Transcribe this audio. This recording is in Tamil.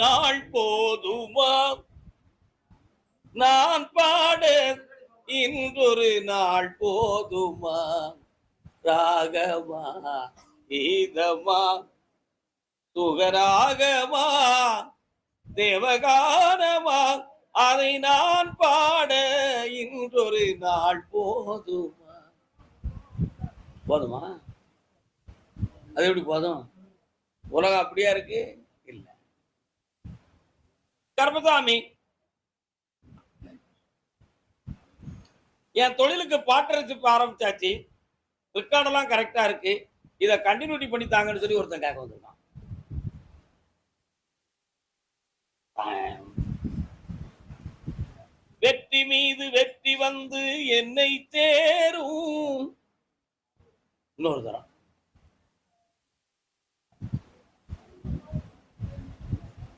நாள் போதுமா நான் பாட இன்றொரு நாள் போதுமா ராகமா கீதமா சுகராகமா தேவகானமா அதை நான் பாட இன்றொரு நாள் போதுமா. போதுமா? அது எப்படி போதும்? உலகம் அப்படியா இருக்கு? இல்ல. கர்மசாமி, என் தொழிலுக்கு பார்ட்னர்ஷிப் ஆரம்பிச்சாச்சு, ரெக்கார்டெல்லாம் கரெக்டா இருக்கு, இதை கண்டினியூட்டி பண்ணி தாங்கன்னு சொல்லி ஒருத்தன் கேட்க வந்திருக்கான். வெற்றி மீது வெற்றி வந்து என்னை தேரும். இன்னொரு தரம்